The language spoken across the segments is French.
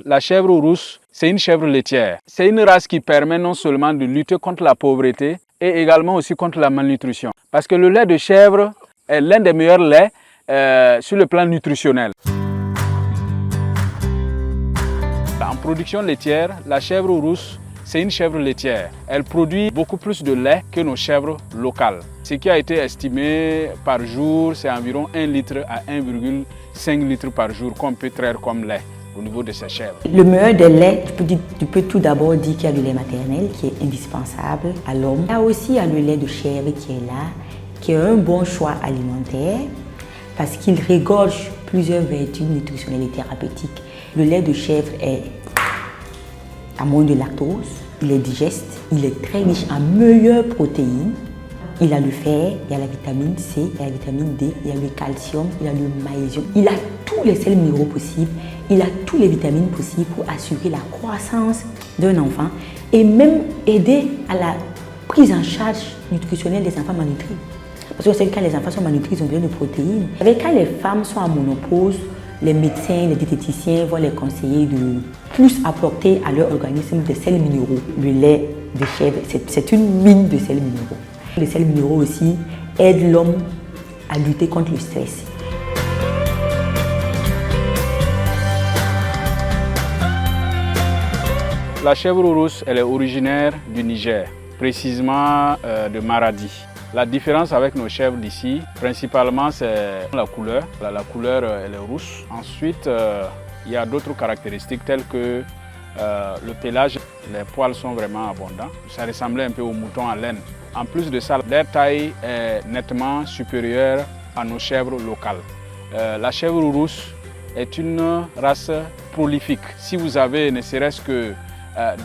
la chèvre rousse, c'est une chèvre laitière. C'est une race qui permet non seulement de lutter contre la pauvreté et également aussi contre la malnutrition. Parce que le lait de chèvre est l'un des meilleurs laits sur le plan nutritionnel. En production laitière, la chèvre rousse, c'est une chèvre laitière. Elle produit beaucoup plus de lait que nos chèvres locales. Ce qui a été estimé par jour, c'est environ 1 litre à 1,5 litre par jour qu'on peut traire comme lait au niveau de ces chèvres. Le meilleur des laits, tu peux tout d'abord dire qu'il y a le lait maternel qui est indispensable à l'homme. Il y a aussi le lait de chèvre qui est là, qui est un bon choix alimentaire parce qu'il regorge plusieurs vertus nutritionnelles et thérapeutiques. Le lait de chèvre est à moins de lactose, il est digeste, il est très riche en meilleures protéines. Il a le fer, il y a la vitamine C, il y a la vitamine D, il y a le calcium, il y a le magnésium. Il a tous les sels minéraux possibles, il a toutes les vitamines possibles pour assurer la croissance d'un enfant et même aider à la prise en charge nutritionnelle des enfants malnutris. Parce que c'est quand les enfants sont malnutris, ils ont besoin de protéines. Avec quand les femmes sont en ménopause, les médecins, les diététiciens vont les conseiller de plus apporter à leur organisme des sels minéraux. Le lait de chèvre, c'est une mine de sels minéraux. Les sels minéraux aussi aident l'homme à lutter contre le stress. La chèvre rousse, elle est originaire du Niger, précisément de Maradi. La différence avec nos chèvres d'ici, principalement, c'est la couleur. La couleur, elle est rousse. Ensuite, il y a d'autres caractéristiques telles que le pelage. Les poils sont vraiment abondants. Ça ressemblait un peu au mouton à laine. En plus de ça, leur taille est nettement supérieure à nos chèvres locales. La chèvre rousse est une race prolifique. Si vous avez ne serait-ce que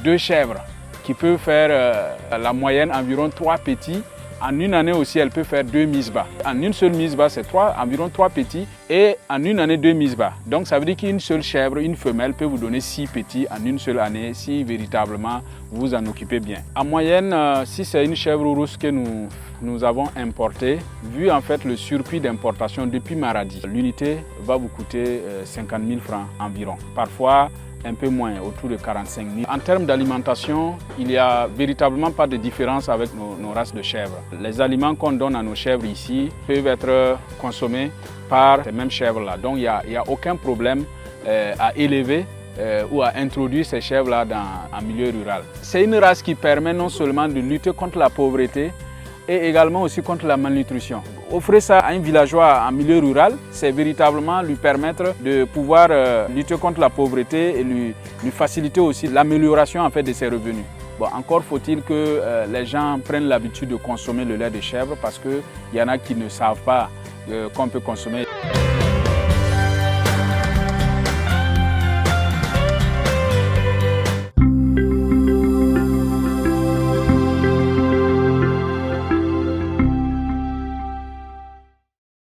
2 chèvres qui peuvent faire la moyenne environ 3 petits, en une année aussi, elle peut faire 2 mises bas. En une seule mise bas, c'est environ 3 petits et en une année 2 mises bas. Donc ça veut dire qu'une seule chèvre, une femelle, peut vous donner 6 petits en une seule année si véritablement vous en occupez bien. En moyenne, si c'est une chèvre rousse que nous avons importée, vu en fait le surplus d'importation depuis Maradi, l'unité va vous coûter 50 000 francs environ. Parfois, un peu moins, autour de 45 000. En termes d'alimentation, il n'y a véritablement pas de différence avec nos races de chèvres. Les aliments qu'on donne à nos chèvres ici peuvent être consommés par ces mêmes chèvres-là. Donc il n'y a aucun problème à élever ou à introduire ces chèvres-là en milieu rural. C'est une race qui permet non seulement de lutter contre la pauvreté, et également aussi contre la malnutrition. Offrir ça à un villageois en milieu rural, c'est véritablement lui permettre de pouvoir lutter contre la pauvreté et lui faciliter aussi l'amélioration en fait, de ses revenus. Bon, encore faut-il que les gens prennent l'habitude de consommer le lait de chèvre parce qu'il y en a qui ne savent pas qu'on peut consommer.